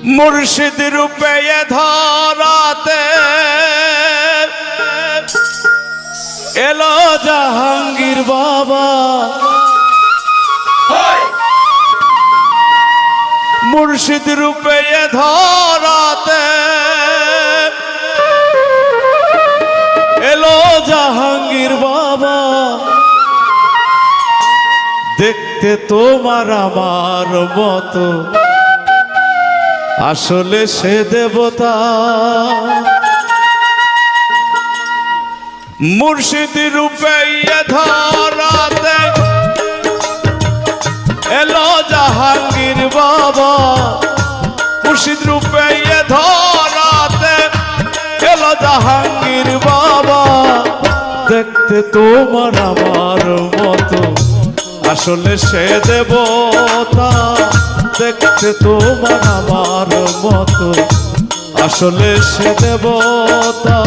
মুর্শিদ রূপে ধরাতে এলো জাহাঙ্গীর বাবা। মুর্শিদ রূপে ধরাতে এলো জাহাঙ্গীর বাবা। দেখতে তোমার আমার মতো, আসলে সে দেবতা। মুর্শিদ রূপে ধরাতে এলো জাহাঙ্গীর বাবা। মুর্শিদ রূপে ধরাতে এলো জাহাঙ্গীর বাবা। দেখতে তোমার আমার মতো, আসলে সে দেবতা। দেখতে তোমার আমার মতো, আসলে সে দেবতা।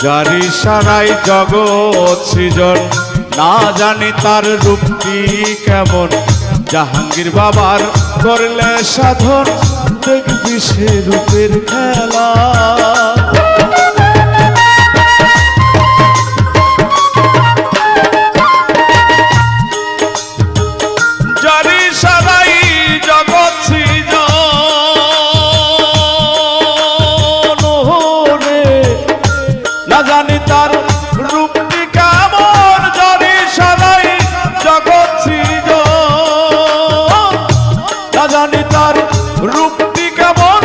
যার ইশারায় জগৎ সৃজন, না জানি তার রূপটি কেমন। জাহাঙ্গীর বাবার করলে সাধন, দেখবি সে রূপের খেলা। যার ইশারায় জগৎ সৃজন, না জানি তার রূপটি কেমন। জানি সারাই জগৎ সৃজন, না জানি তার রূপটি কেমন।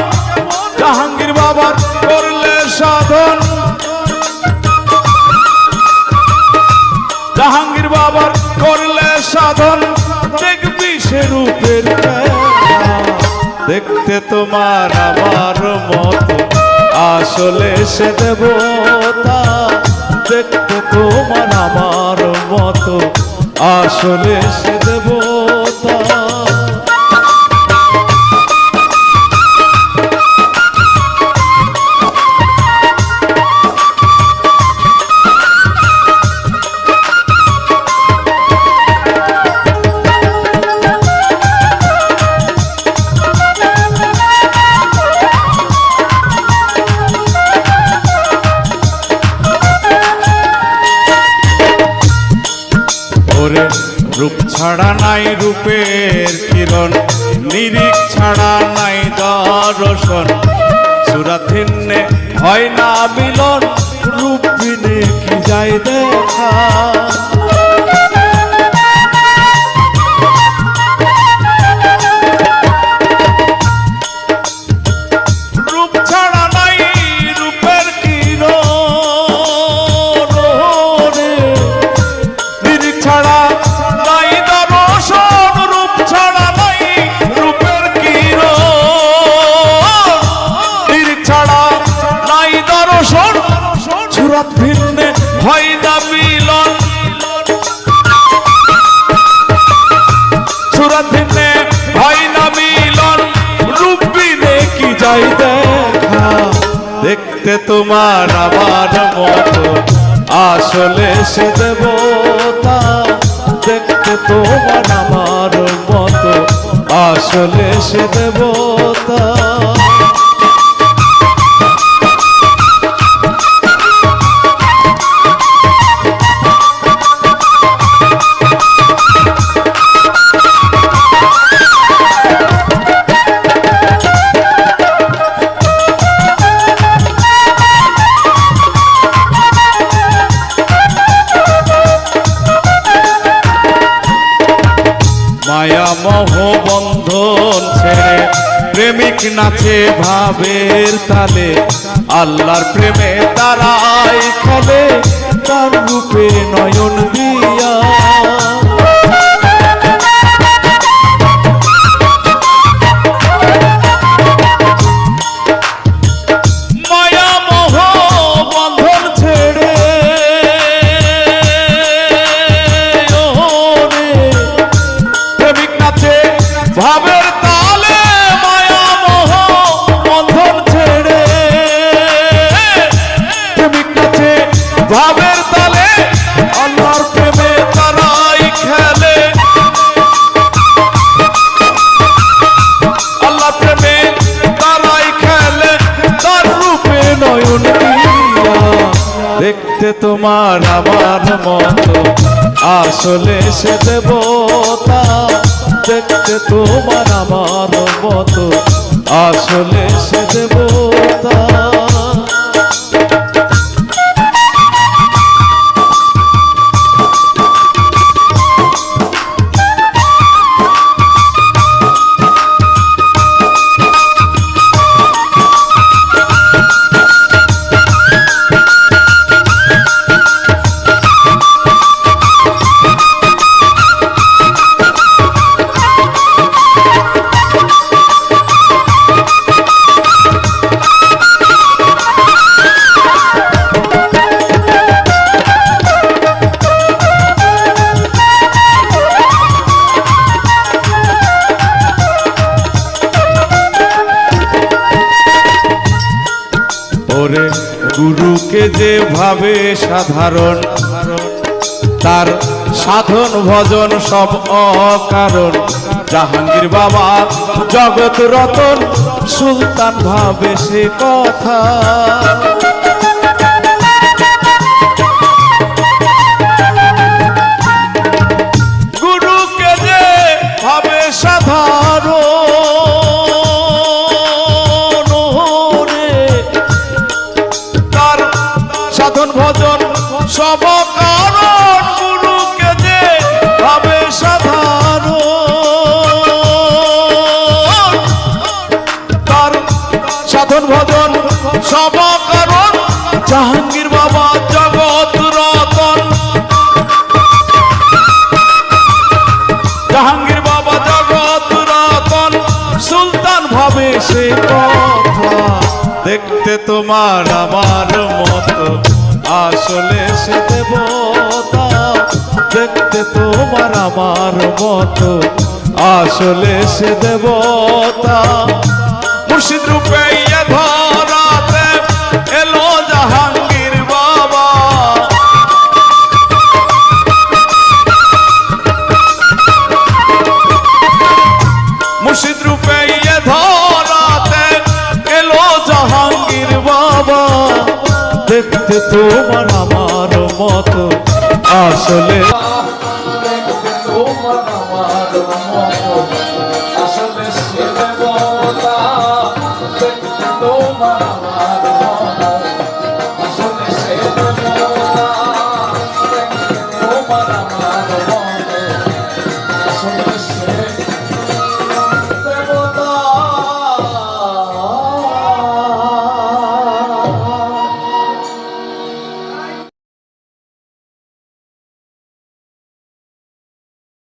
জাহাঙ্গীর বাবার করলে সাধন, জাহাঙ্গীর বাবার করলে সাধন, দেখবি সে রূপের খেলা। দেখতে তোমার আমার মতো, আসলে সে দেবতা। দেখতে তোমার আমার মতো, আসলে সে দেবতা। রূপ ছাড়া নাই রূপের কিরণ, নিরিখ ছাড়া নাই দর্শন। সুরাধিন্যে হয় না মিলন, রূপ বিনে কি যায় দেখা। রূপ ছাড়া নাই রূপের কিরণ, নিরিখ ছাড়া সুরাত ভিন্নে হয় না মিলন। সুরাত ভিন্নে হয় না মিলন, রূপ বিনে কি যাই দেখা। দেখতে তোমার আমার মতো, আসলে সে দেবতা। দেখতে তোমার আমার মতো, আসলে সে দেবতা। মায়া মোহ বন্ধন ছেড়ে প্রেমিক নাচে ভাবের তালে। আল্লাহর প্রেমে তারাই খেলে, তার রূপে নয়ন দিয়া। মায়া দেখতে তোমার আমার মতো, আসলে সে দেবতা। দেখতে তোমার আমার মতো, আসলে সে দেবতা। ওরে গুরুকে যে ভাবে সাধারণ, তার সাধন ভজন সব অকারণ। জাহাঙ্গীর বাবা জগৎ রতন, সুলতান ভাবে সে কথা। গুরুকে যে ভাবে সাধারণ, সাধন ভজন সব কারণ। গুরুকে যে ভাবে সাধারণ, তার সাধন ভজন সব কারণ। জাহাঙ্গীর বাবা জগৎ রতন, জাহাঙ্গীর বাবা জগৎ রতন, সুলতান ভাবে সে কথা। দেখতে তোমার আমার মতো, আসলে সে দেবতা। দেখতে তোমার আমার মতো, আসলে সে দেবতা। মুর্শিদ রূপে ধরাতে এলো জাহাঙ্গীর বাবা। মুর্শিদ রূপে ধরাতে এলো জাহাঙ্গীর বাবা। দেখতে তোমার আমার মতো, আসলে দেখতে তোমার আমার মতো।